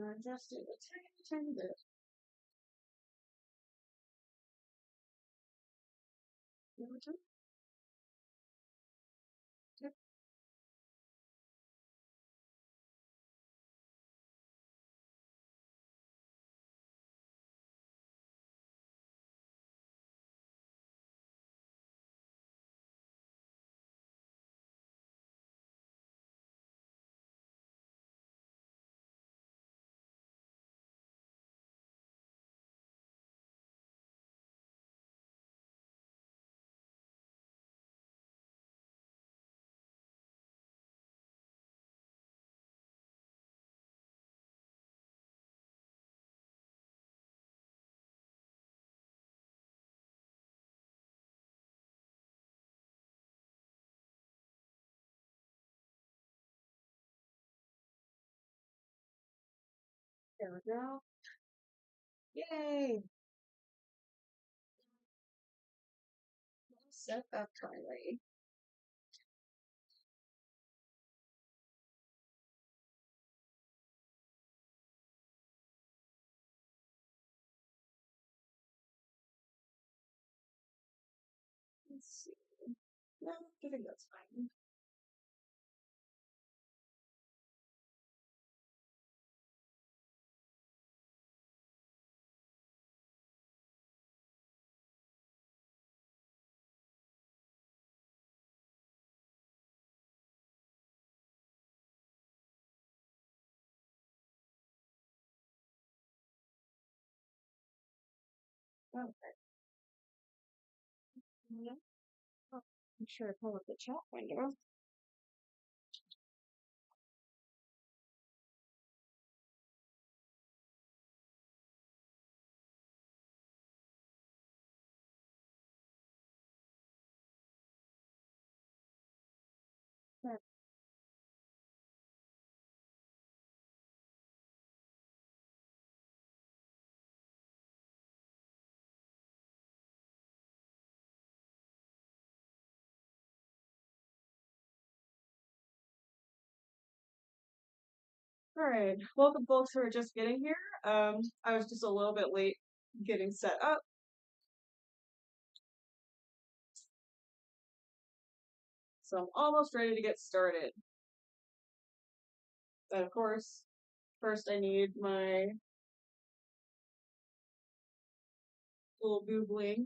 Just do a tiny bit. Yep. There we go. Yay! Set up Kylie. Let's see. No, I think that's fine. Okay. Yeah. Oh, I'm sure I pull up the chat window. Okay. All right. Welcome, folks who are just getting here. I was just a little bit late getting set up. So I'm almost ready to get started. And of course, first I need my little googling.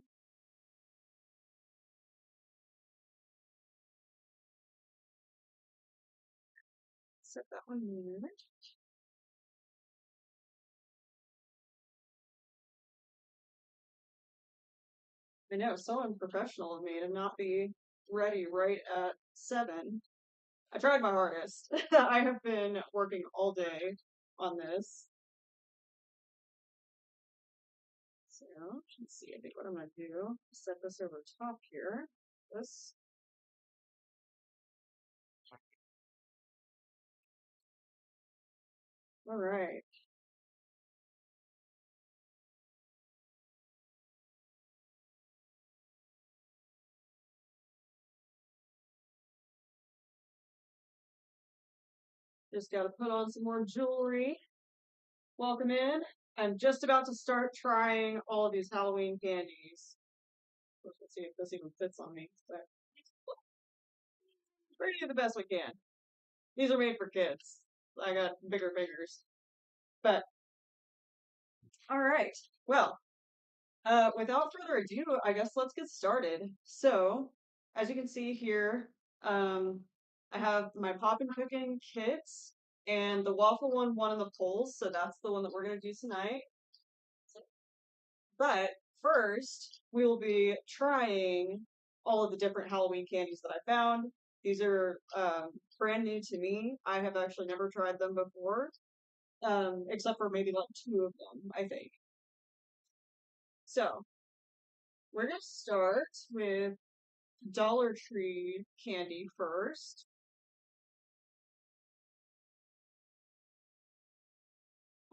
Set that one there. I know, so unprofessional of me to not be ready right at 7. I tried my hardest. I have been working all day on this. So, let's see, I think what I'm going to do, set this over top here. This. All right. Just got to put on some more jewelry. Welcome in. I'm just about to start trying all of these Halloween candies. Let's see if this even fits on me. But we're gonna do the best we can. These are made for kids. I got bigger fingers. But, all right. Well, without further ado, I guess let's get started. So, as you can see here, I have my Poppin' Cooking kits, and the waffle one won in the polls, so that's the one that we're going to do tonight. But first, we will be trying all of the different Halloween candies that I found. These are brand new to me. I have actually never tried them before, except for maybe like 2 of them, I think. So, we're going to start with Dollar Tree candy first.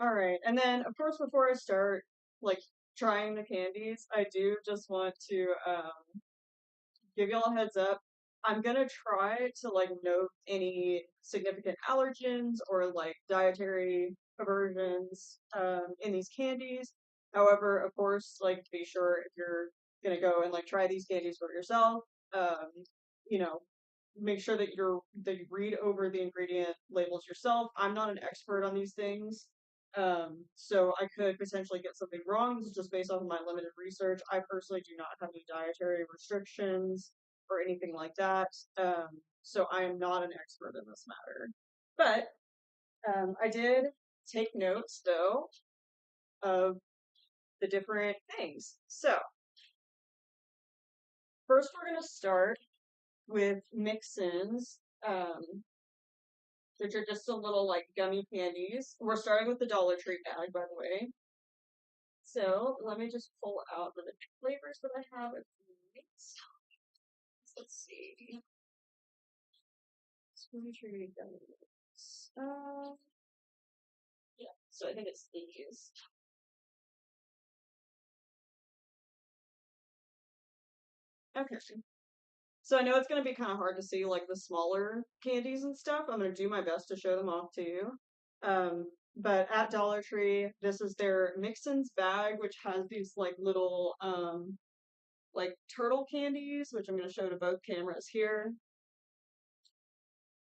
All right, and then of course before I start like trying the candies, I do just want to give y'all a heads up. I'm gonna try to like note any significant allergens or like dietary aversions in these candies. However, of course, like be sure if you're gonna go and like try these candies for yourself, um, you know, make sure that you read over the ingredient labels yourself. I'm not an expert on these things. So I could potentially get something wrong. This is just based off of my limited research. I personally do not have any dietary restrictions or anything like that. So I am not an expert in this matter. But I did take notes though of the different things. So first we're gonna start with mix-ins, which are just a little like gummy candies. We're starting with the Dollar Tree bag, by the way. So let me just pull out the flavors that I have at these. Let's see. Dollar Tree gummies. Yeah. So I think it's these. Okay. So I know it's going to be kind of hard to see like the smaller candies and stuff. I'm going to do my best to show them off to you. But at Dollar Tree, this is their Mix-Ins bag, which has these like little like turtle candies, which I'm going to show to both cameras here.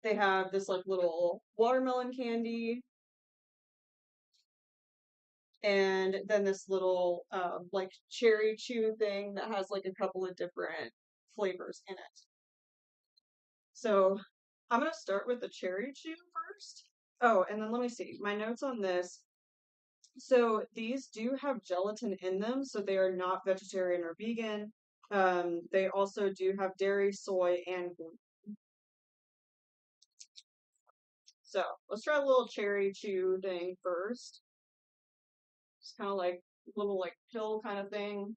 They have this like little watermelon candy, and then this little like cherry chew thing that has like a couple of different flavors in it. So I'm gonna start with the cherry chew first. Oh, and then let me see my notes on this. So these do have gelatin in them, so they are not vegetarian or vegan. They also do have dairy, soy, and gluten. So let's try a little cherry chew thing first. It's kind of like a little like pill kind of thing.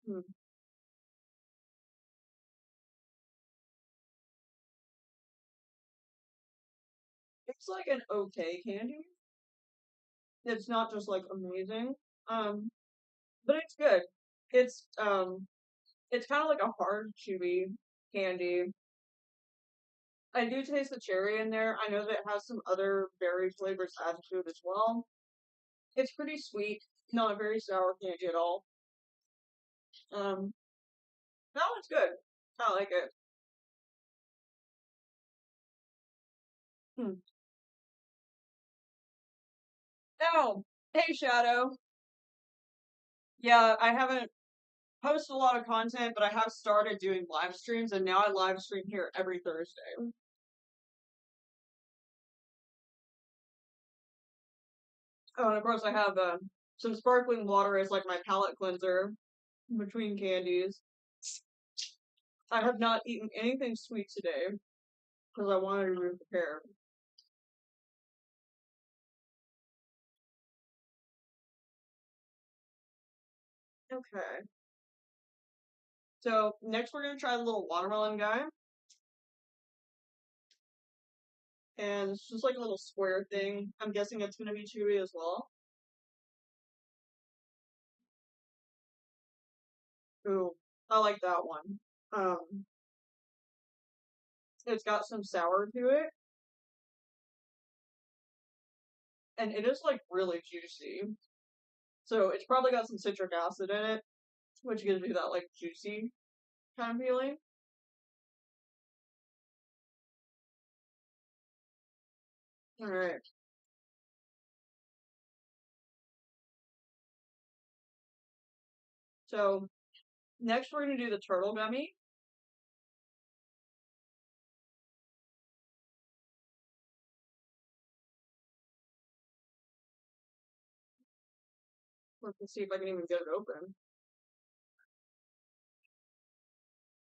Hmm. It's like an okay candy. It's not just like amazing. Um, but it's good. It's um it's kind of like a hard chewy candy. I do taste the cherry in there. I know that it has some other berry flavors added to it as well. It's pretty sweet, not a very sour candy at all. Um, that one's good. I like it. Hmm. Oh, hey Shadow. Yeah, I haven't posted a lot of content, but I have started doing live streams, and now I live stream here every Thursday. Oh, and of course I have some sparkling water as like my palate cleanser between candies. I have not eaten anything sweet today because I wanted to be prepared. Okay. So next we're gonna try the little watermelon guy, and it's just like a little square thing. I'm guessing it's gonna be chewy as well. Ooh, I like that one. It's got some sour to it, and it is like really juicy. So it's probably got some citric acid in it, which gives you that like juicy kind of feeling. All right. So next we're gonna do the turtle gummy. Let's see if I can even get it open.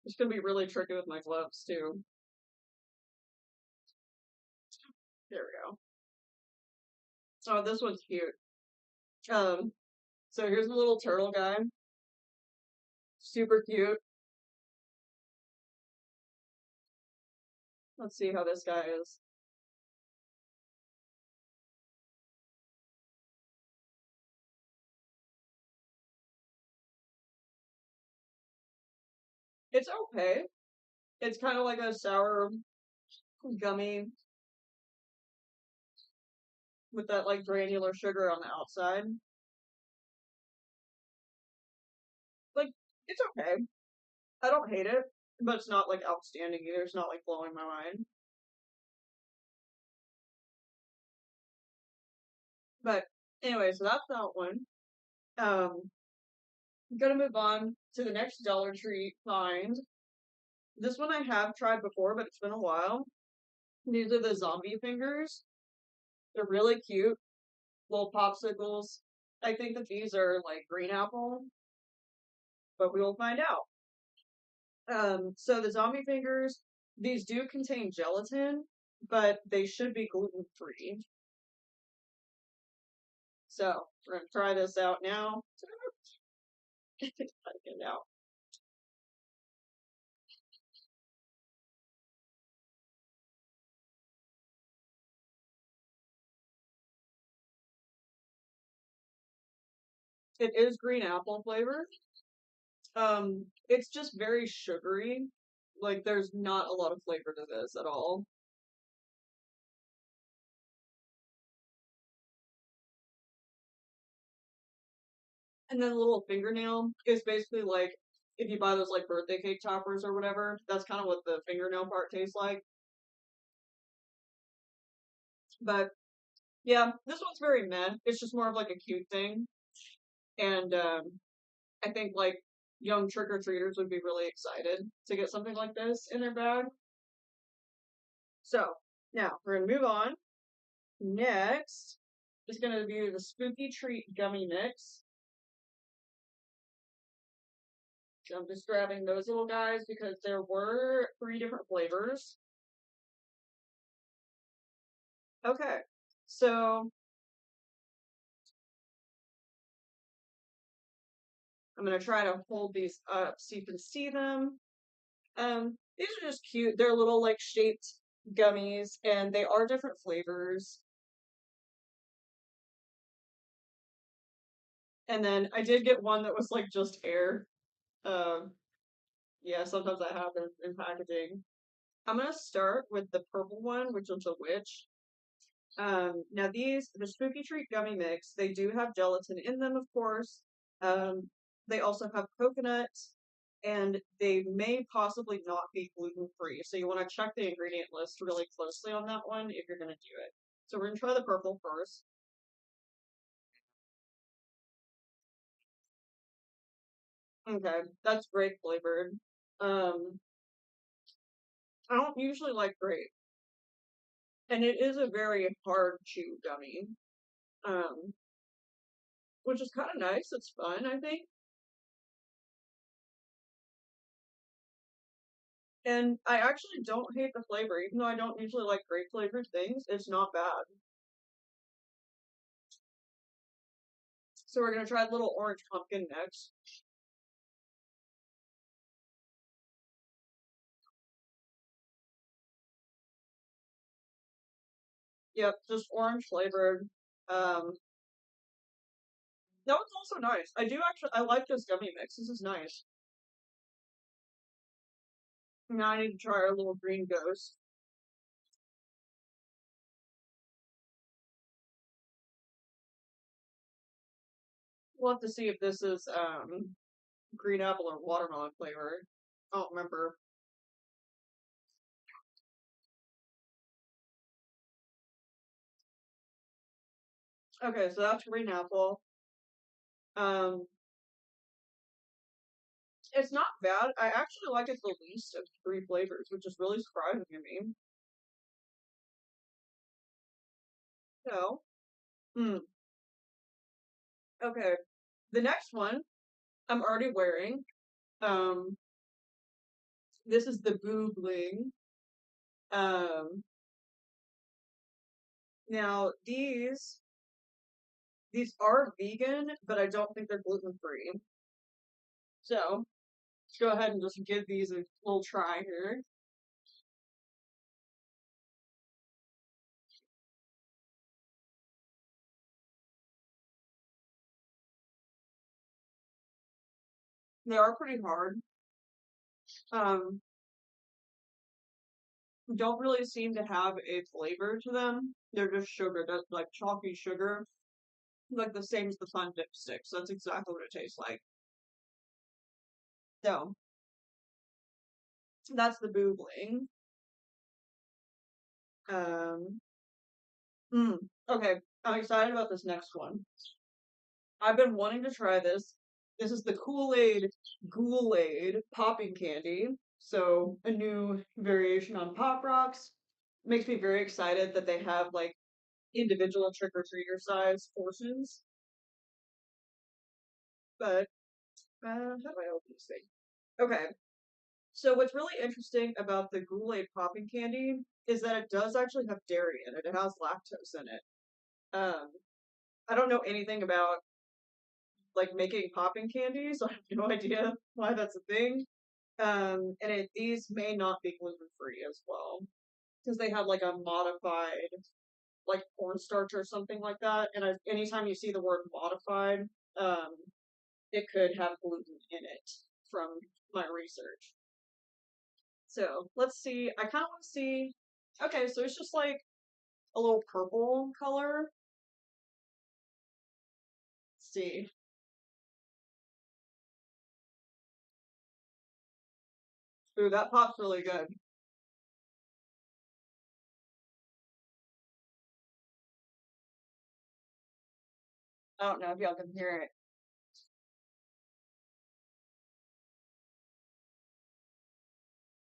It's gonna be really tricky with my gloves too. There we go. Oh, this one's cute. Um, so here's a little turtle guy. Super cute. Let's see how this guy is. It's okay. It's kind of like a sour gummy with that like granular sugar on the outside. Like, it's okay. I don't hate it, but it's not like outstanding either. It's not like blowing my mind. But anyway, so that's that one. I'm gonna move on to the next Dollar Tree find. This one I have tried before, but it's been a while. These are the zombie fingers. They're really cute, little popsicles. I think that these are like green apple, but we will find out. So the zombie fingers, these do contain gelatin, but they should be gluten free. So we're gonna try this out now. Get it out. It is green apple flavored. It's just very sugary. Like there's not a lot of flavor to this at all. And then the little fingernail is basically like if you buy those like birthday cake toppers or whatever, that's kind of what the fingernail part tastes like. But yeah, this one's very meh. It's just more of like a cute thing. And I think like young trick or treaters would be really excited to get something like this in their bag. So now we're gonna move on. Next is gonna be the Spooky Treat Gummy Mix. So I'm just grabbing those little guys because there were 3 different flavors. Okay, so I'm gonna try to hold these up so you can see them. These are just cute. They're little like shaped gummies, and they are different flavors. And then I did get one that was like just air. Um, yeah, sometimes I have in packaging. I'm gonna start with the purple one, which is a witch. Now these, the Spooky Treat Gummy Mix, they do have gelatin in them, of course. Um, they also have coconut, and they may possibly not be gluten free. So you want to check the ingredient list really closely on that one if you're gonna do it. So we're gonna try the purple first. Okay, that's grape flavored. Um, I don't usually like grape, and it is a very hard chew gummy. Um, which is kind of nice. It's fun, I think. And I actually don't hate the flavor, even though I don't usually like grape flavored things. It's not bad. So we're gonna try little orange pumpkin next. Yep, just orange flavored. Um, that one's also nice. I like this gummy mix. This is nice. Now I need to try our little green ghost. We'll have to see if this is green apple or watermelon flavored. I don't remember. Okay, so that's green apple. Um, it's not bad. I actually like it the least of 3 flavors, which is really surprising to me. So, hmm, okay. The next one I'm already wearing. Um, this is the Boo Bling. Um, now these are vegan, but I don't think they're gluten free. So let's go ahead and just give these a little try here. They are pretty hard. um, don't really seem to have a flavor to them. They're just sugar, that's like chalky sugar, like the same as the Fun Dip sticks. That's exactly what it tastes like. So that's the boobling. Um, mm, okay, I'm excited about this next one. I've been wanting to try this. This is the Kool-Aid Ghoul-Aid popping candy. So a new variation on Pop Rocks. Makes me very excited that they have like individual trick-or-treater size portions. But how do I open this thing? Okay. So what's really interesting about the Ghoul-Aid popping candy is that it does actually have dairy in it. It has lactose in it. Um, I don't know anything about like making popping candy, so I have no idea why that's a thing. And these may not be gluten free as well because they have like a modified like cornstarch or something like that. And anytime you see the word modified, um, it could have gluten in it from my research. So let's see. I kind of want to see. Okay, so it's just like a little purple color. Let's see. Ooh, that pop's really good. I don't know if y'all can hear it.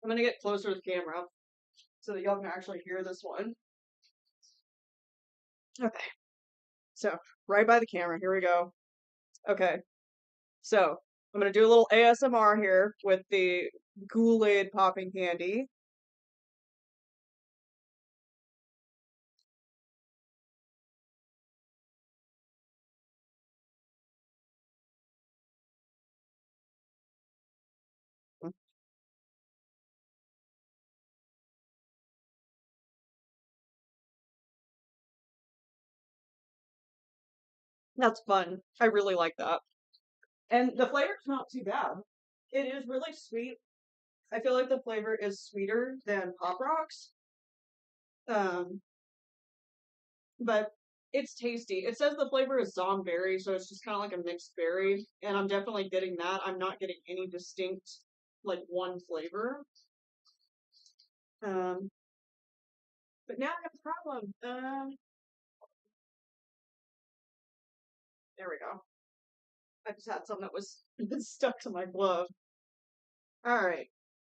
I'm gonna get closer to the camera so that y'all can actually hear this one. Okay, so right by the camera, here we go. Okay, so I'm gonna do a little ASMR here with the Kool-Aid popping candy. That's fun. I really like that. And the flavor's not too bad. It is really sweet. I feel like the flavor is sweeter than Pop Rocks. Um, but it's tasty. It says the flavor is zomberry, so it's just kind of like a mixed berry, and I'm definitely getting that. I'm not getting any distinct like one flavor. Um, but now I have a problem. There we go. I just had some that was stuck to my glove. All right.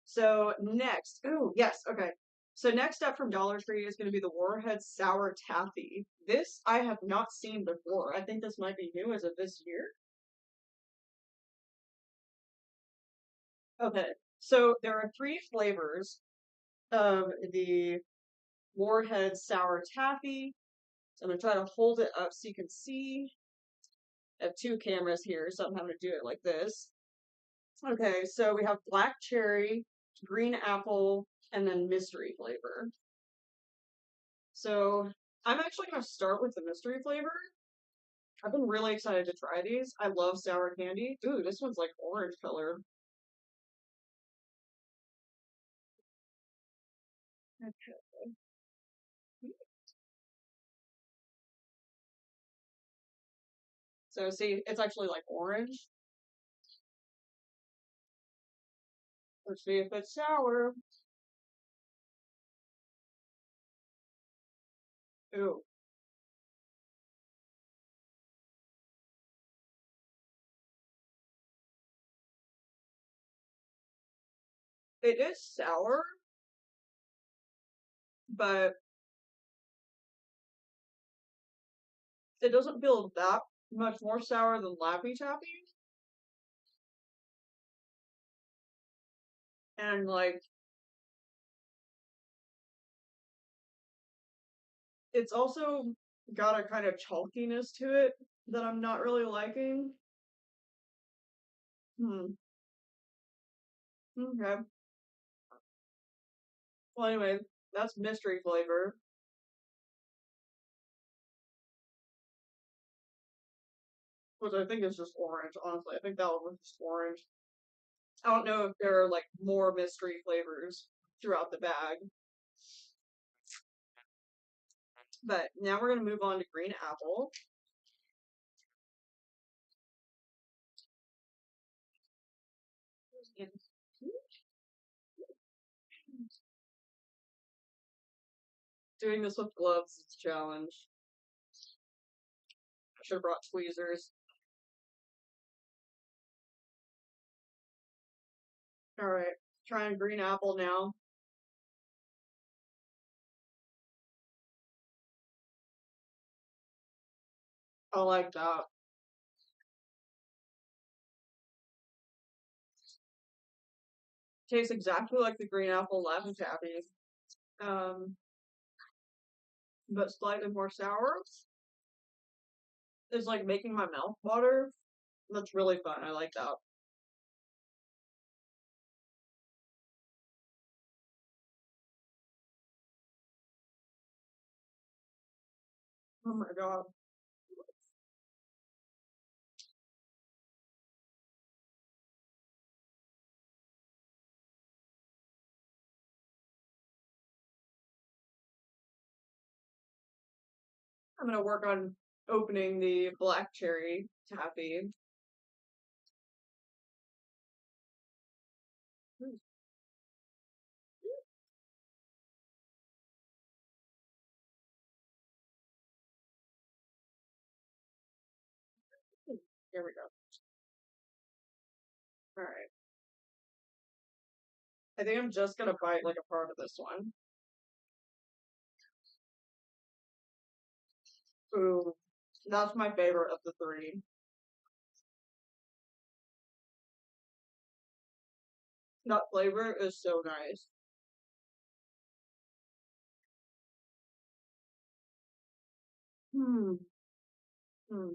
So next, oh yes, okay. So next up from Dollar Tree is going to be the Warhead Sour Taffy. This I have not seen before. I think this might be new as of this year. Okay. So there are three flavors of the Warhead Sour Taffy. So I'm going to try to hold it up so you can see. I have two cameras here, so I'm having to do it like this. Okay, so we have black cherry, green apple, and then mystery flavor. So I'm actually going to start with the mystery flavor. I've been really excited to try these. I love sour candy. Ooh, this one's like orange color. Okay. So see, it's actually like orange. Let's see if it's sour. Ooh, it is sour, but it doesn't feel that much more sour than Laffy Taffy. And like, it's also got a kind of chalkiness to it that I'm not really liking. Hmm. Okay. Well, anyway, that's mystery flavor, which I think is just orange. Honestly, I think that one was just orange. I don't know if there are like more mystery flavors throughout the bag. But now we're gonna move on to green apple. Doing this with gloves is a challenge. I should have brought tweezers. Alright, trying green apple now. I like that. Tastes exactly like the green apple Laffy Taffy, um, but slightly more sour. It's like making my mouth water. That's really fun. I like that. Oh my god. I'm gonna work on opening the black cherry taffy. Hmm, Here we go. Alright. I think I'm just gonna bite like a part of this one. Ooh, that's my favorite of the three. That flavor is so nice. Hmm. Hmm.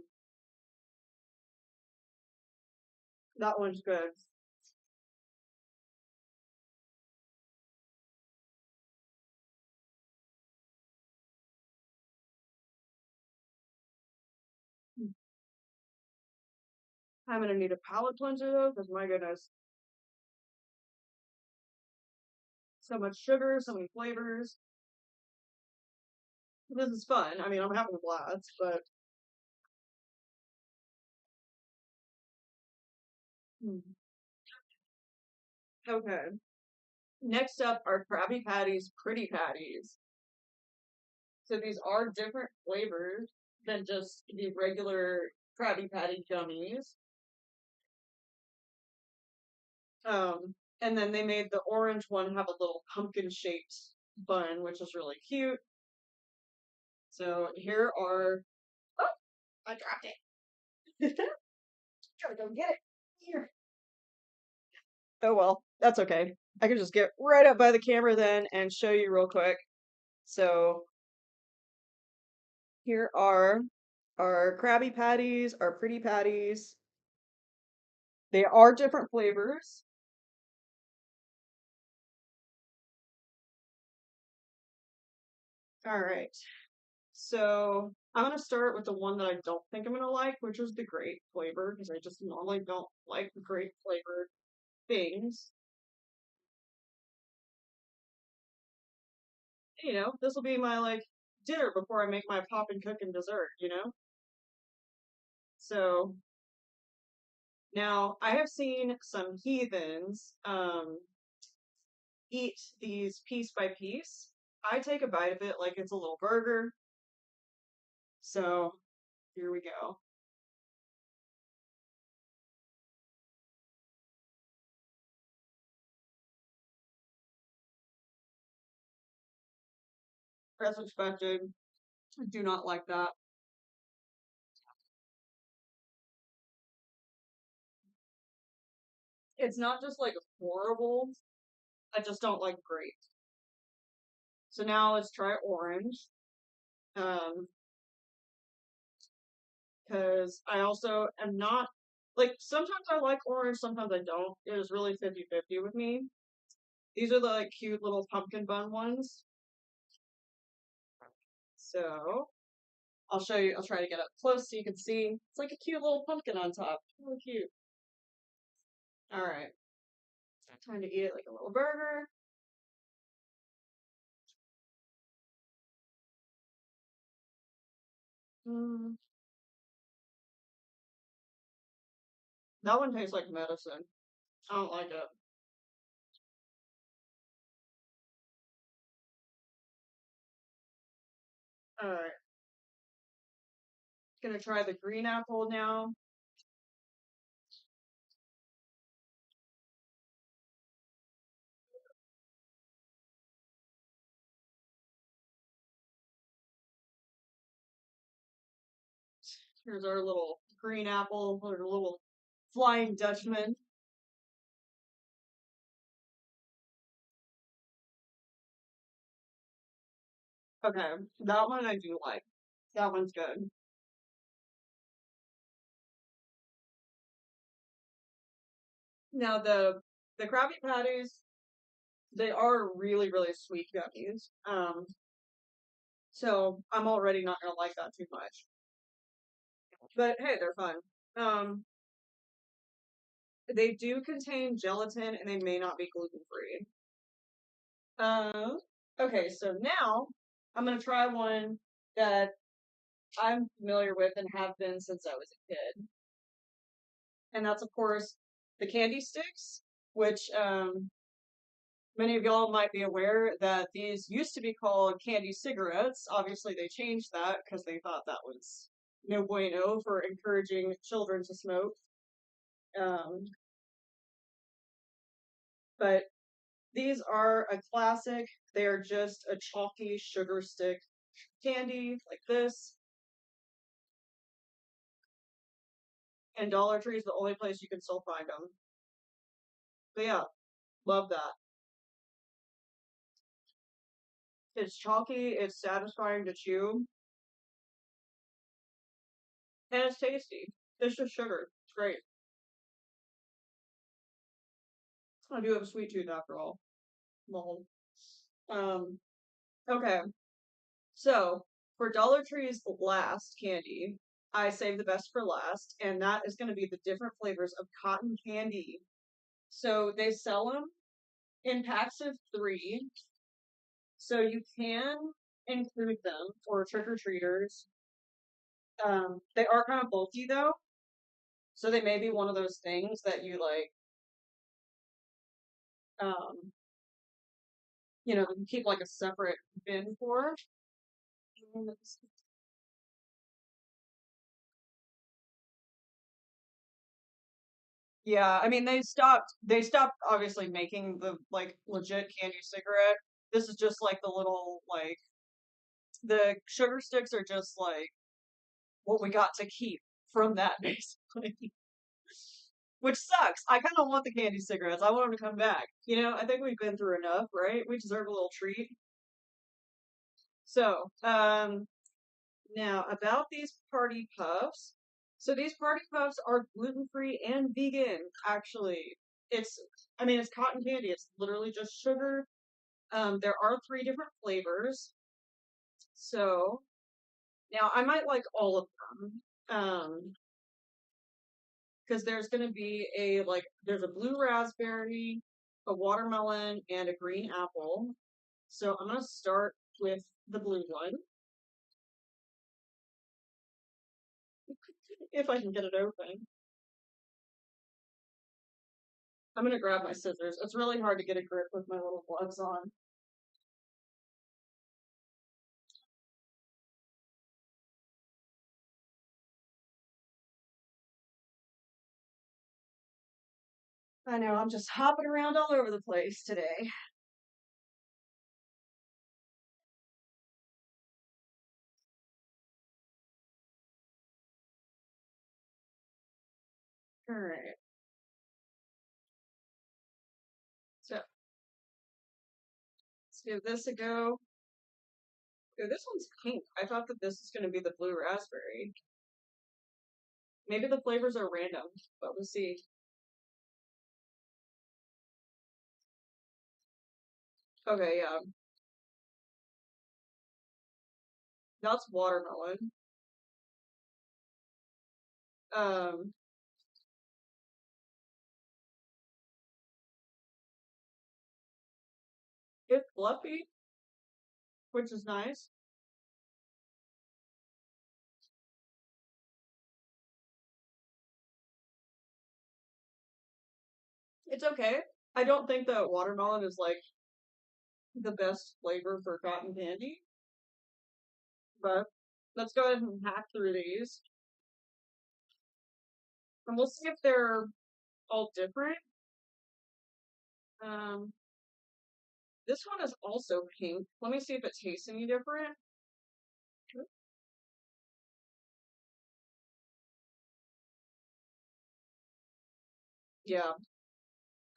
That one's good. I'm gonna need a palate cleanser though, because my goodness, so much sugar, so many flavors. This is fun. I mean, I'm having a blast, but hmm. Okay. Next up are Krabby Patties, Pretty Patties. So these are different flavors than just the regular Krabby Patty gummies. And then they made the orange one have a little pumpkin shaped bun, which is really cute. So here are. Oh, I dropped it. Gotta go get it. Here. Oh well, that's okay. I can just get right up by the camera then and show you real quick. So here are our Krabby Patties, our Pretty Patties. They are different flavors. All right. So I'm gonna start with the one that I don't think I'm gonna like, which is the grape flavor, because I just normally don't like grape flavored things. This will be my like dinner before I make my pop and cook and dessert. So now I have seen some heathens eat these piece by piece. I take a bite of it like it's a little burger. So here we go. As expected, I do not like that. It's not just like horrible. I just don't like grape. So now let's try orange. Um, because I also am not like sometimes I like orange, sometimes I don't. It is really 50-50 with me. These are the like cute little pumpkin bun ones. So I'll show you, I'll try to get up close so you can see. It's like a cute little pumpkin on top. Really cute. All right. Time to eat it like a little burger. Mm, that one tastes like medicine. I don't like it. All right, gonna try the green apple now. Here's our little green apple, our little Flying Dutchman. Okay, that one I do like. That one's good. Now the Krabby Patties, they are really really sweet gummies. So I'm already not gonna like that too much. But hey, they're fun. Um, they do contain gelatin and they may not be gluten free. Um, okay, so now I'm gonna try one that I'm familiar with and have been since I was a kid, and that's of course the candy sticks, which many of y'all might be aware that these used to be called candy cigarettes. Obviously, they changed that because they thought that was no bueno for encouraging children to smoke. Um, but these are a classic. They are just a chalky sugar stick candy like this. And Dollar Tree is the only place you can still find them. But yeah, love that. It's chalky, it's satisfying to chew, and it's tasty. It's just sugar. It's great. I do have a sweet tooth after all. Lol. Um, okay. So for Dollar Tree's last candy, I saved the best for last, and that is going to be the different flavors of cotton candy. So they sell them in packs of three, so you can include them for trick or treaters. They are kind of bulky though, so they may be one of those things that you like, um, keep like a separate bin for. Yeah, I mean they stopped obviously making the like legit candy cigarette. This is just like the little like the sugar sticks are just like what we got to keep from that basically. Which sucks. I kind of want the candy cigarettes. I want them to come back. I think we've been through enough, right? We deserve a little treat. So, now about these party puffs. So these party puffs are gluten free and vegan. Actually, it's I mean it's cotton candy. It's literally just sugar. There are three different flavors. So now I might like all of them. Because there's going to be there's a blue raspberry, a watermelon, and a green apple. So I'm going to start with the blue one, if I can get it open. I'm going to grab my scissors. It's really hard to get a grip with my little gloves on. I know, I'm just hopping around all over the place today. All right. So let's give this a go. Ooh, this one's pink. I thought that this is going to be the blue raspberry. Maybe the flavors are random, but we'll see. Okay, yeah. That's watermelon. Um, It's fluffy, which is nice. It's okay. I don't think that watermelon is like the best flavor for cotton candy, but let's go ahead and hack through these. And we'll see if they're all different. Um, this one is also pink. Let me see if it tastes any different. Yeah,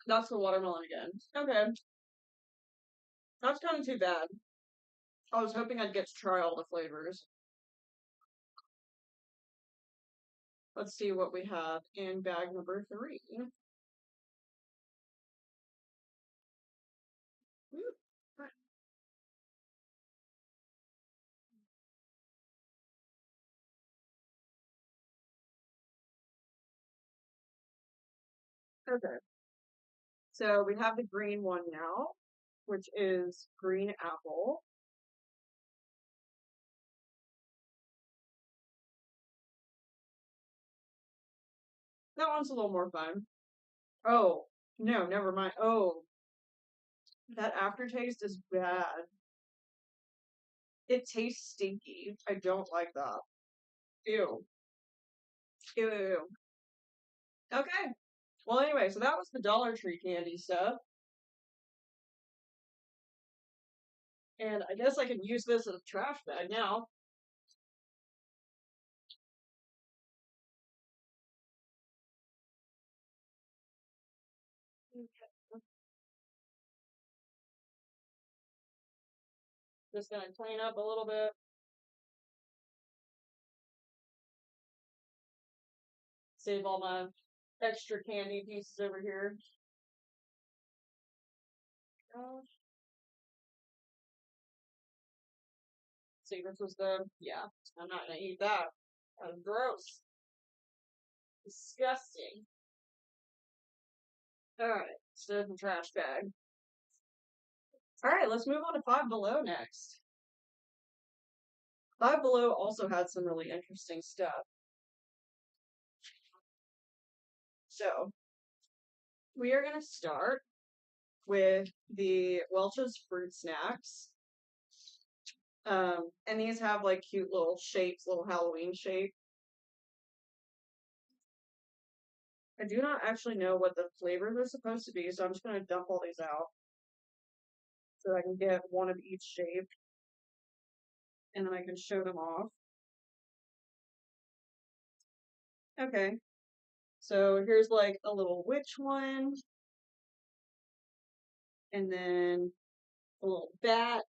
that's the watermelon again. Okay, that's kind of too bad. I was hoping I'd get to try all the flavors. Let's see what we have in bag number 3. Ooh, okay, so we have the green one now, which is green apple. That one's a little more fun. Oh, no, never mind. Oh, that aftertaste is bad. It tastes stinky. I don't like that. Ew. Ew, ew, ew. Okay. Well, anyway, so that was the Dollar Tree candy stuff. And I guess I can use this as a trash bag now. Just gonna clean up a little bit. Save all my extra candy pieces over here. See, this was yeah, I'm not gonna eat that. That was gross. Disgusting. Alright, so the trash bag. Alright, let's move on to Five Below next. Five Below also had some really interesting stuff. So, we are going to start with the Welch's Fruit Snacks. And these have like cute little shapes, little Halloween shape. I do not actually know what the flavors are supposed to be, so I'm just going to dump all these out so I can get one of each shape and then I can show them off. Okay, so here's like a little witch one, and then a little bat,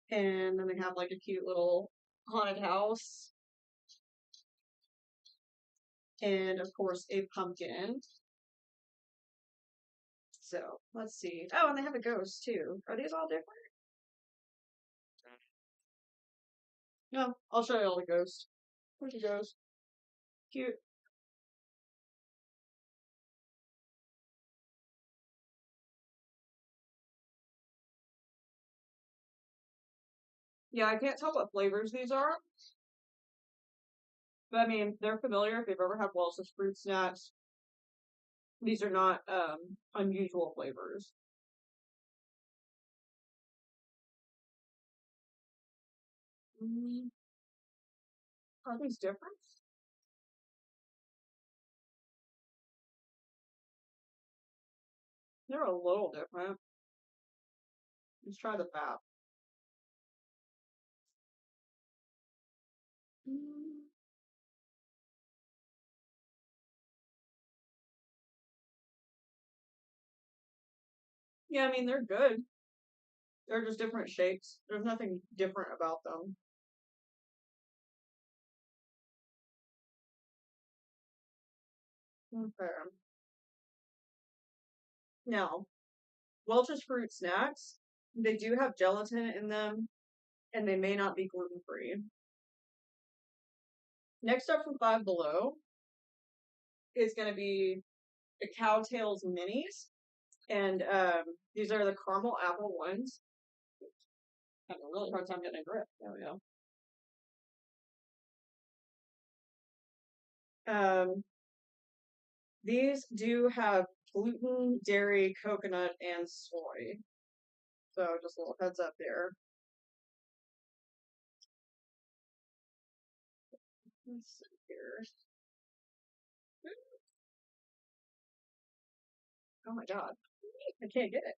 and then they have like a cute little haunted house, and of course a pumpkin. So let's see. Oh, and they have a ghost too. Are these all different? No, I'll show you all the ghosts. Where's the ghost? Cute. Yeah, I can't tell what flavors these are, but I mean they're familiar if you've ever had Welch's fruit snacks. These are not unusual flavors. Mm, are these different? They're a little different. Let's try the bat. Mm, yeah, I mean they're good. They're just different shapes. There's nothing different about them. Okay. Now, Welch's fruit snacks, they do have gelatin in them, and they may not be gluten free. Next up from Five Below is going to be Cowtails minis, and these are the caramel apple ones. Having a really hard time getting a grip. There we go. These do have gluten, dairy, coconut, and soy. So just a little heads up there. Let's see here. Oh my god. I can't get it.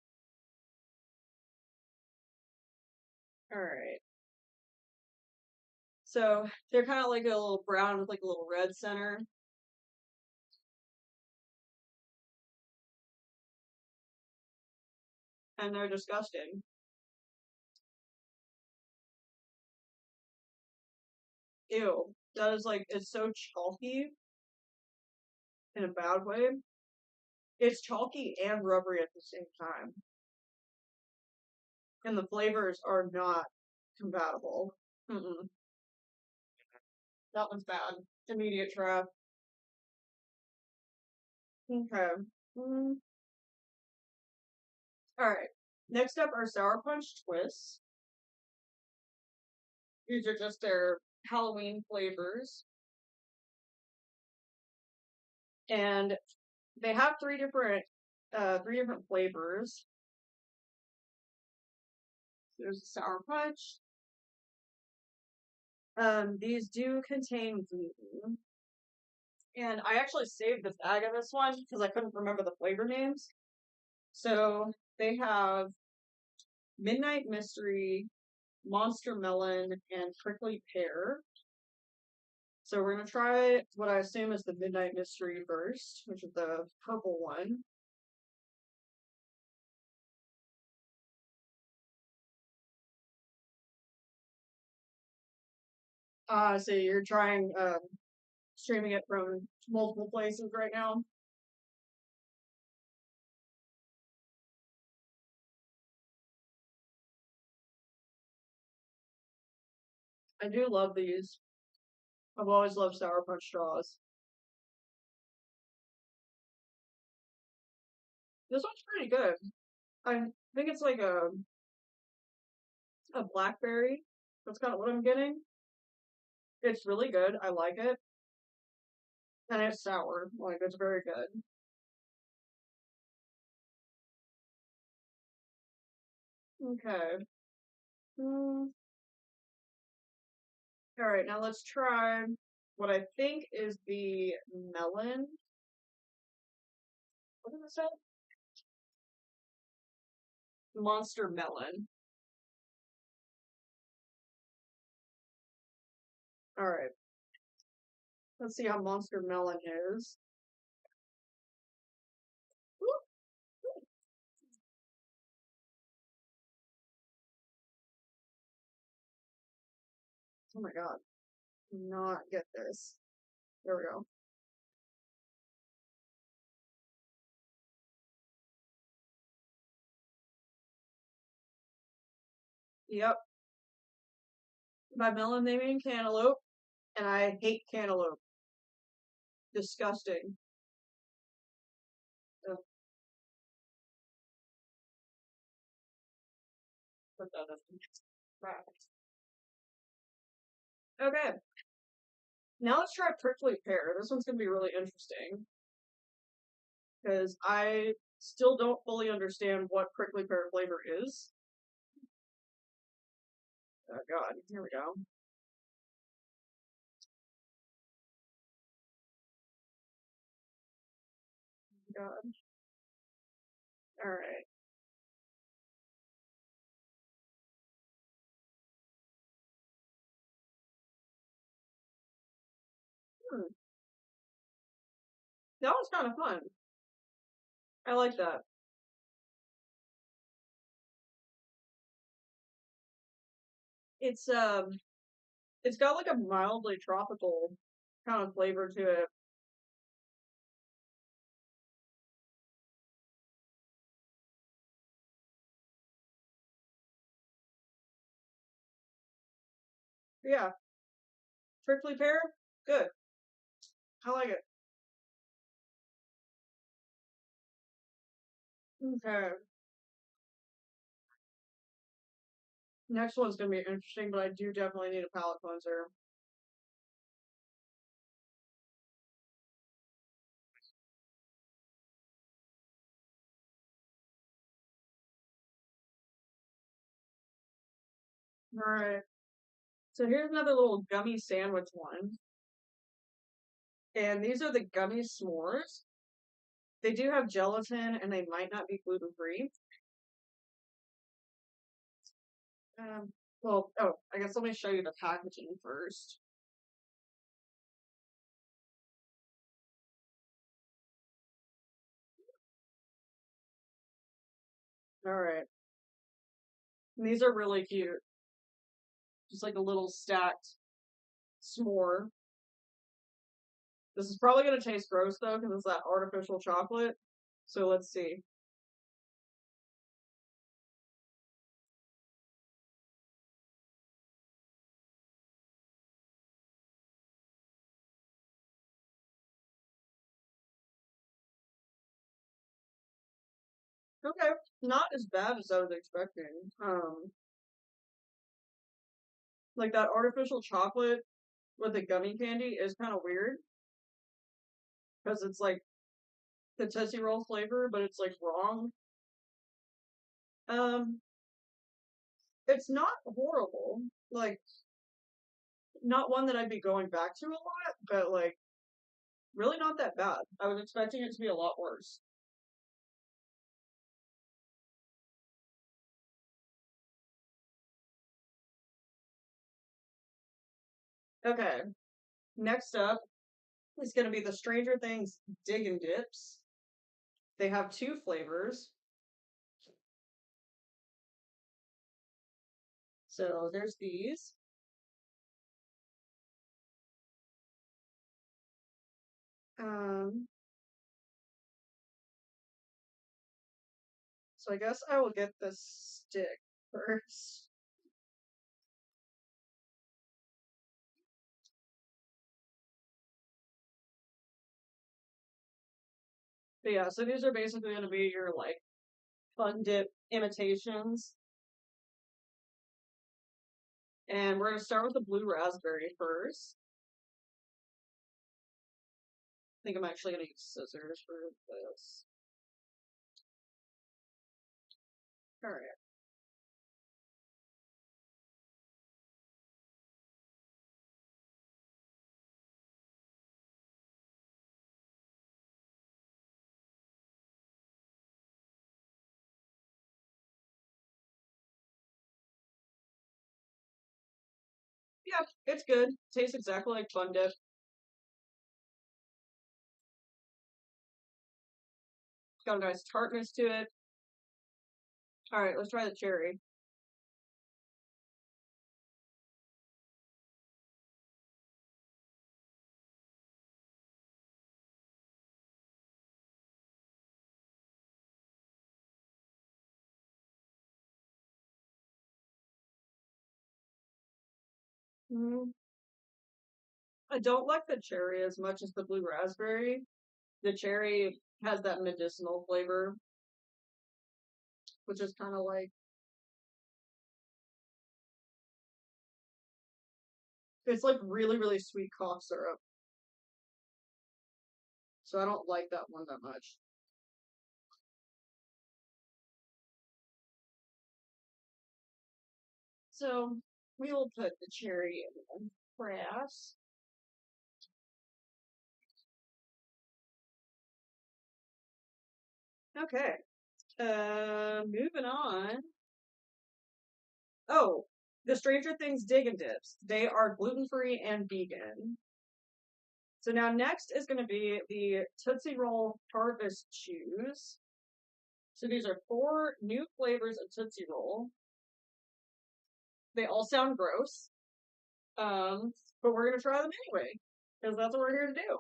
Alright. So they're kind of like a little brown with like a little red center. And they're disgusting. Ew. That is like, it's so chalky in a bad way. It's chalky and rubbery at the same time. And the flavors are not compatible. Mm-mm. That one's bad. Immediate trap. Okay. Mm. Alright. Next up are Sour Punch Twists. These are just their Halloween flavors. And they have three different flavors. There's a Sour Punch. These do contain gluten. And I actually saved the bag of this one because I couldn't remember the flavor names. So they have Midnight Mystery, Monster Melon, and Prickly Pear. So we're going to try what I assume is the Midnight Mystery first, which is the purple one. So you're trying streaming it from multiple places right now. I do love these. I've always loved Sour Punch straws. This one's pretty good. I think it's like a blackberry. That's kind of what I'm getting. It's really good. I like it. And it's sour. Like, it's very good. Okay. Mm. Alright, now let's try what I think is the melon. What is it? Monster melon. Alright. Let's see how monster melon is. Oh my god. Not get this. There we go. Yep. By melon they mean cantaloupe, and I hate cantaloupe. Disgusting. Ugh, put that in. Right. Okay. Now let's try prickly pear. This one's gonna be really interesting because I still don't fully understand what prickly pear flavor is. Oh god, here we go. God. Alright. Hmm. That was kind of fun. I like that. It's it's got like a mildly tropical kind of flavor to it. Yeah, prickly pear, good. I like it. Okay. Next one's gonna be interesting, but I do definitely need a palate cleanser. Alright. So here's another little gummy sandwich one. And these are the gummy s'mores. They do have gelatin and they might not be gluten free. Well, oh, I guess let me show you the packaging first. Alright. These are really cute. Just like a little stacked s'more. This is probably going to taste gross though, because it's that artificial chocolate. So let's see. Okay, not as bad as I was expecting. Like that artificial chocolate with the gummy candy is kind of weird because it's like the Tootsie Roll flavor, but it's like wrong. Um, it's not horrible. Like not one that I'd be going back to a lot, but like really not that bad. I was expecting it to be a lot worse. Okay, next up is going to be the Stranger Things Dig and Dips. They have two flavors. So there's these. Um, so I guess I will get the stick first. But yeah, so these are basically going to be your like fun dip imitations. And we're going to start with the blue raspberry first. I think I'm actually going to use scissors for this. All right. Yeah, it's good. Tastes exactly like fun dip. Got a nice tartness to it. All right, let's try the cherry. Mm, I don't like the cherry as much as the blue raspberry. The cherry has that medicinal flavor, which is kind of like it's like really, really sweet cough syrup. So I don't like that one that much. So we will put the cherry in the press. Okay. Moving on. Oh, the Stranger Things Dig and Dips. They are gluten free and vegan. So now next is going to be the Tootsie Roll Harvest Chews. So these are four new flavors of Tootsie Roll. They all sound gross, but we're going to try them anyway because that's what we're here to do.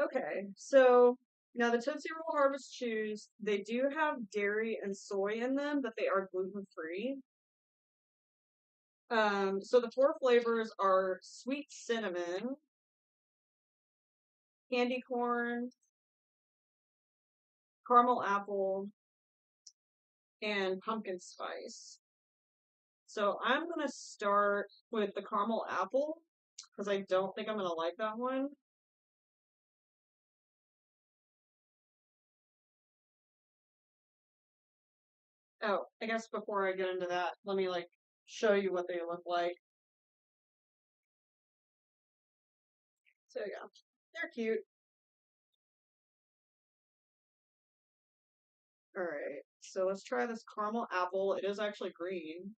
Okay, so now the Tootsie Roll Harvest Chews, they do have dairy and soy in them, but they are gluten free. So the four flavors are sweet cinnamon, candy corn, caramel apple, and pumpkin spice. So I'm gonna start with the caramel apple because I don't think I'm gonna like that one. Oh, I guess before I get into that, let me like show you what they look like. So yeah, they're cute. All right, so let's try this caramel apple. It is actually green.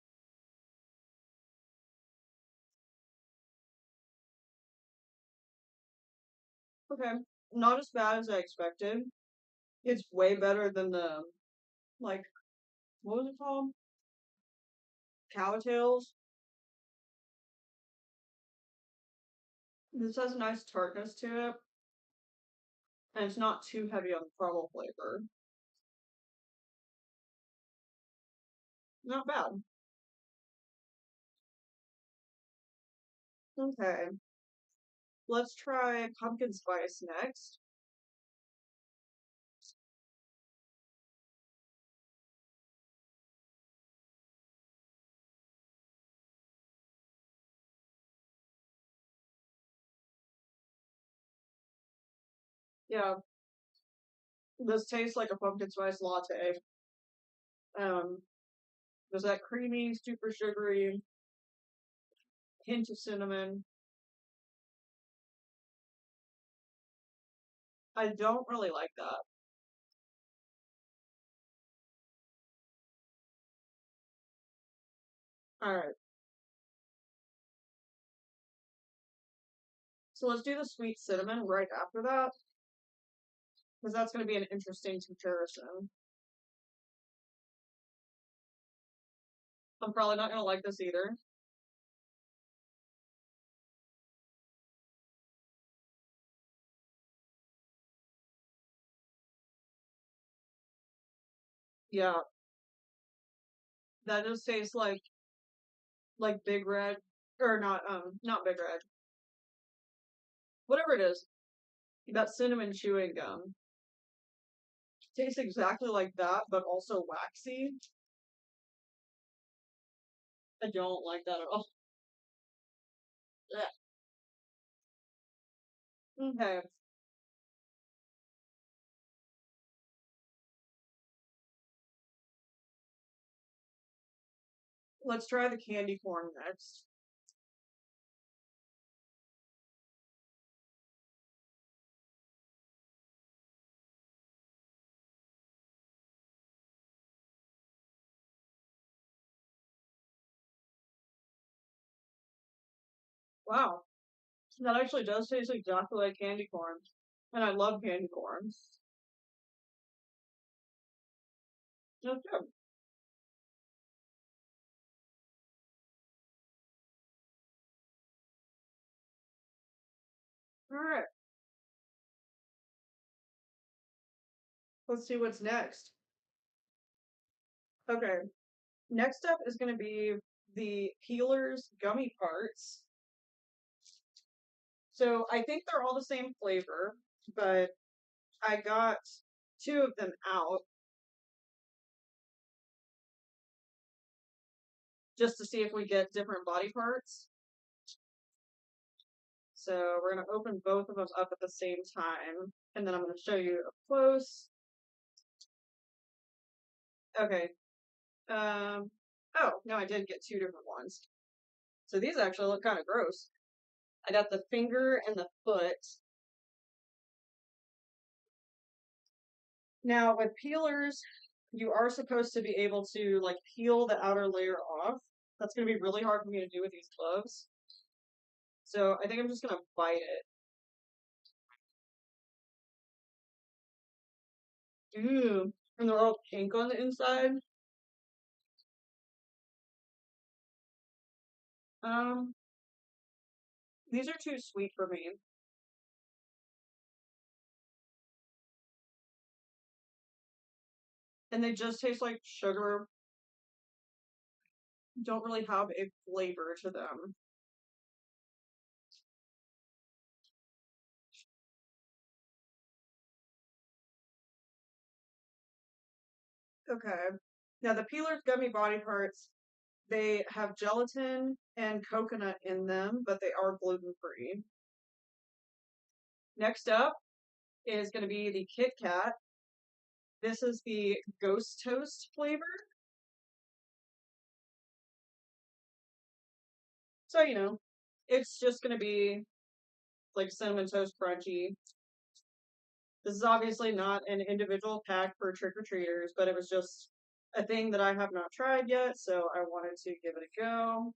Okay, not as bad as I expected. It's way better than the like what was it called? Cowtails. This has a nice tartness to it, and it's not too heavy on the caramel flavor. Not bad. Okay, let's try pumpkin spice next. Yeah, this tastes like a pumpkin spice latte. Um, there's that creamy, super sugary hint of cinnamon. I don't really like that. All right, so let's do the sweet cinnamon right after that because that's going to be an interesting comparison. I'm probably not going to like this either. Yeah, that just tastes like Big Red or not Big Red, whatever it is. That cinnamon chewing gum tastes exactly like that, but also waxy. I don't like that at all. Ugh. Okay, let's try the candy corn next. Wow, that actually does taste exactly like candy corn, and I love candy corn. That's good. All right, let's see what's next. Okay, next up is going to be the peelers gummy parts. So I think they're all the same flavor, but I got two of them out just to see if we get different body parts. So we're going to open both of them up at the same time, and then I'm going to show you up close. Okay. Oh, no, I did get two different ones. So these actually look kind of gross. I got the finger and the foot. Now, with peelers, you are supposed to be able to like peel the outer layer off. That's going to be really hard for me to do with these gloves. So I think I'm just going to bite it. Ooh, and they're all pink on the inside. Um, these are too sweet for me. And they just taste like sugar. Don't really have a flavor to them. Okay. Now the Peelers Gummy Body Parts, they have gelatin and coconut in them, but they are gluten free. Next up is going to be the Kit Kat. This is the Ghost Toast flavor. So, it's just going to be like Cinnamon Toast Crunchy. This is obviously not an individual pack for trick-or-treaters, but it was just a thing that I have not tried yet, so I wanted to give it a go.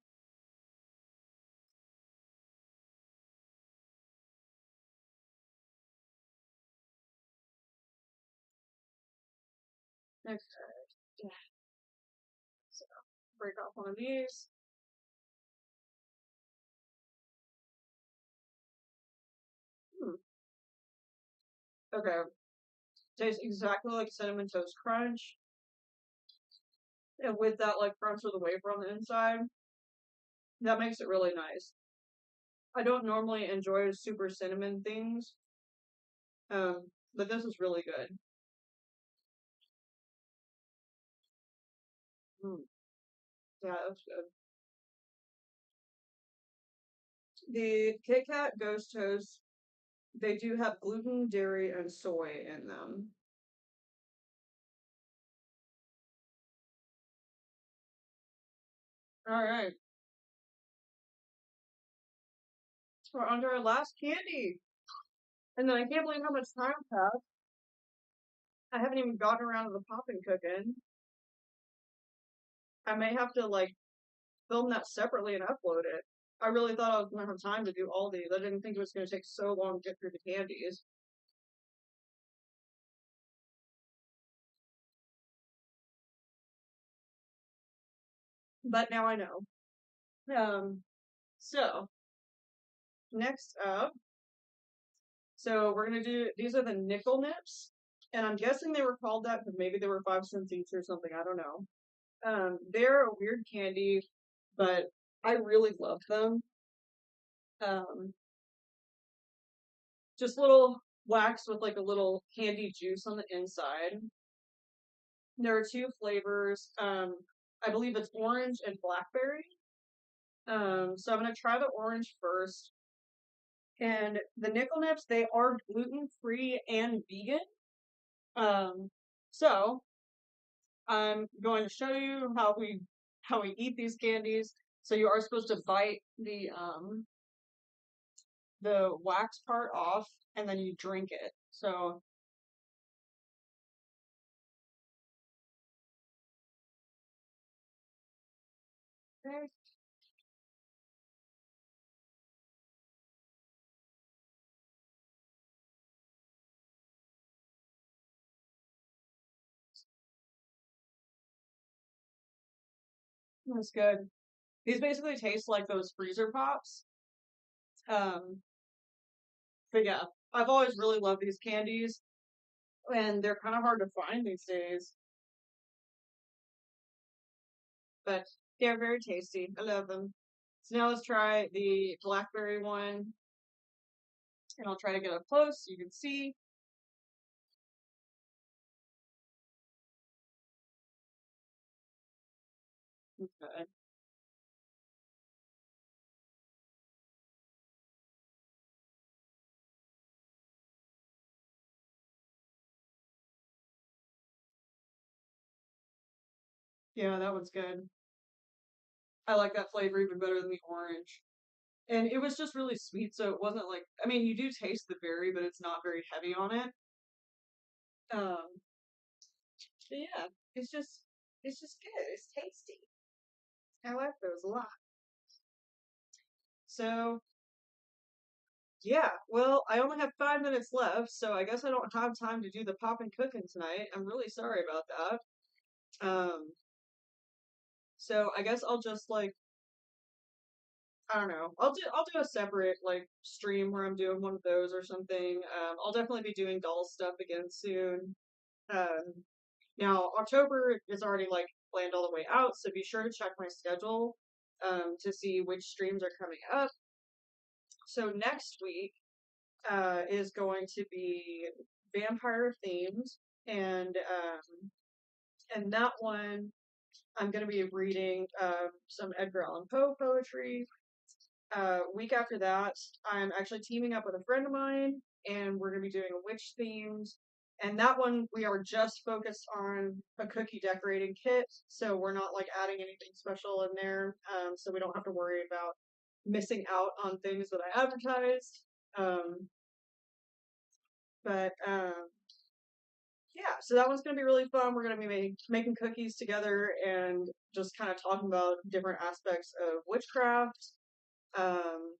Next, yeah, so break off one of these. Hmm. Okay, tastes exactly like Cinnamon Toast Crunch, and with that like crunch of the wafer on the inside, that makes it really nice. I don't normally enjoy super cinnamon things, but this is really good. Mm, yeah, that's good. The Kit Kat Ghost Toast, they do have gluten, dairy, and soy in them. All right, we're on to our last candy, and then I can't believe how much time passed. I haven't even gotten around to the popping cooking. I may have to like film that separately and upload it. I really thought I was gonna have time to do all these. I didn't think it was gonna take so long to get through the candies. But now I know. Um, so next up, so we're gonna do these are the nickel nips, and I'm guessing they were called that because maybe they were 5 cents each or something. I don't know. They're a weird candy, but I really love them. Um, just little wax with like a little candy juice on the inside. There are two flavors. I believe it's orange and blackberry. So I'm gonna try the orange first. And the nickel nips, they are gluten free and vegan. Um, so I'm going to show you how we eat these candies. So you are supposed to bite the wax part off and then you drink it. So okay, that's good. These basically taste like those freezer pops. Um, but yeah, I've always really loved these candies, and they're kind of hard to find these days. But they're very tasty. I love them. So now let's try the blackberry one, and I'll try to get up close so you can see. Okay. Yeah, that one's good. I like that flavor even better than the orange. And it was just really sweet, so it wasn't like I mean, you do taste the berry, but it's not very heavy on it. Um, but yeah, it's just good. It's tasty. I like those a lot. So yeah, well, I only have 5 minutes left, so I guess I don't have time to do the poppin' cooking tonight. I'm really sorry about that. So I guess I'll just like I don't know. I'll do a separate like stream where I'm doing one of those or something. I'll definitely be doing doll stuff again soon. Um, now October is already like planned all the way out, so be sure to check my schedule to see which streams are coming up. So next week is going to be vampire themed, and And that one, I'm going to be reading some Edgar Allan Poe poetry. Week after that, I'm actually teaming up with a friend of mine, and we're going to be doing a witch themed. And that one, we are just focused on a cookie decorating kit, so we're not like adding anything special in there, so we don't have to worry about missing out on things that I advertised. Um, but yeah, so that one's going to be really fun. We're going to be making cookies together and just kind of talking about different aspects of witchcraft. Um,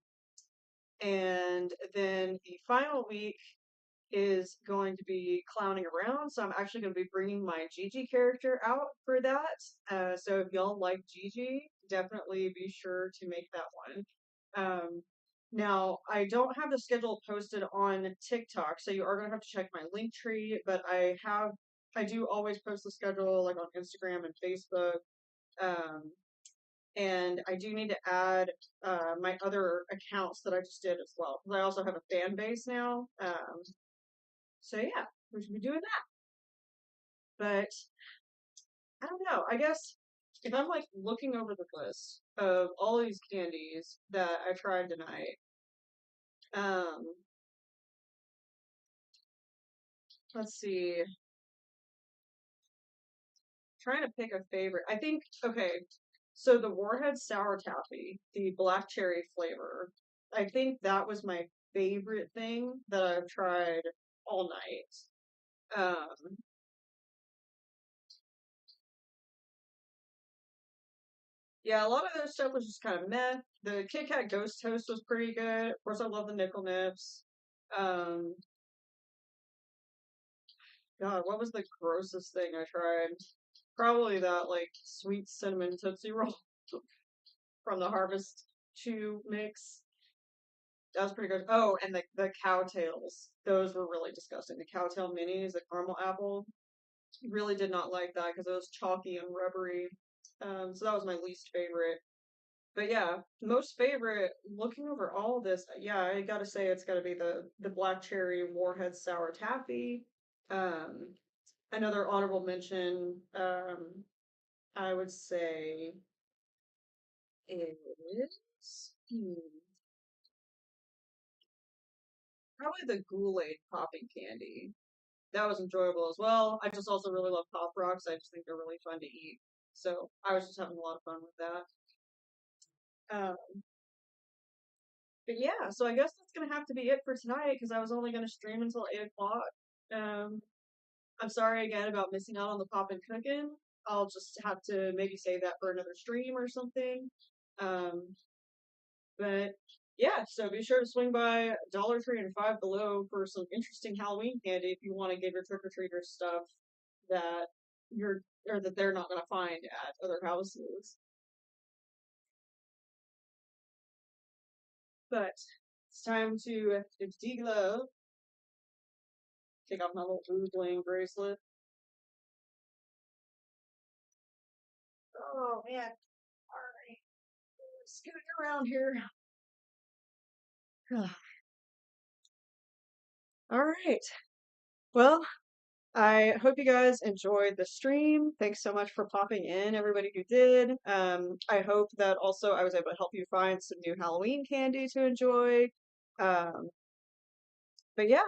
and then the final week is going to be clowning around. So I'm actually going to be bringing my Gigi character out for that. So if y'all like Gigi, definitely be sure to make that one. Now, I don't have the schedule posted on TikTok, so you are going to have to check my link tree, but I do always post the schedule like on Instagram and Facebook. Um, and I do need to add my other accounts that I just did as well, because I also have a fan base now. So yeah, we should be doing that. But I don't know. I guess if I'm like looking over the list of all these candies that I tried tonight, um, let's see. Trying to pick a favorite. I think okay. So the Warhead Sour Taffy, the black cherry flavor. I think that was my favorite thing that I've tried all night. Yeah, a lot of their stuff was just kind of meh. The Kit Kat Ghost Toast was pretty good. Of course, I love the nickel nips. Um, God, what was the grossest thing I tried? Probably that like sweet cinnamon Tootsie Roll from the Harvest Chew mix. That was pretty good. Oh, and the cow tails. Those were really disgusting. The cow tail minis, the caramel apple. Really did not like that because it was chalky and rubbery. So that was my least favorite. But yeah, most favorite, looking over all of this, yeah, I gotta say it's gotta be the black cherry warhead sour taffy. Um, Another honorable mention, I would say is probably the Kool-Aid popping candy. That was enjoyable as well. I just also really love Pop Rocks. I just think they're really fun to eat. So I was just having a lot of fun with that. Um, but yeah, so I guess that's gonna have to be it for tonight because I was only gonna stream until 8 o'clock. Um, I'm sorry again about missing out on the poppin' cooking. I'll just have to maybe save that for another stream or something. Um, but yeah, so be sure to swing by Dollar Tree and Five Below for some interesting Halloween candy if you want to give your trick or treaters stuff that you're or that they're not gonna find at other houses. But it's time to deglove. Take off my little blue bling bracelet. Oh man. Alright. Scooting around here. Alright. Well, I hope you guys enjoyed the stream. Thanks so much for popping in, everybody who did. I hope that also I was able to help you find some new Halloween candy to enjoy. Um, but yeah,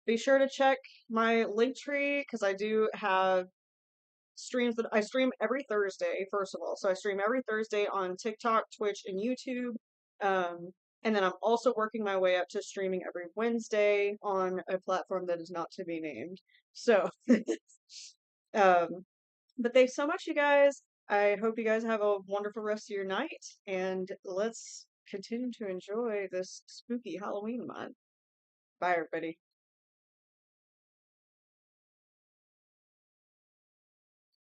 be sure to check my link tree because I do have streams that I stream every Thursday, first of all. So I stream every Thursday on TikTok, Twitch, and YouTube. Um, and then I'm also working my way up to streaming every Wednesday on a platform that is not to be named. So, um, but thanks so much, you guys. I hope you guys have a wonderful rest of your night, and let's continue to enjoy this spooky Halloween month. Bye, everybody.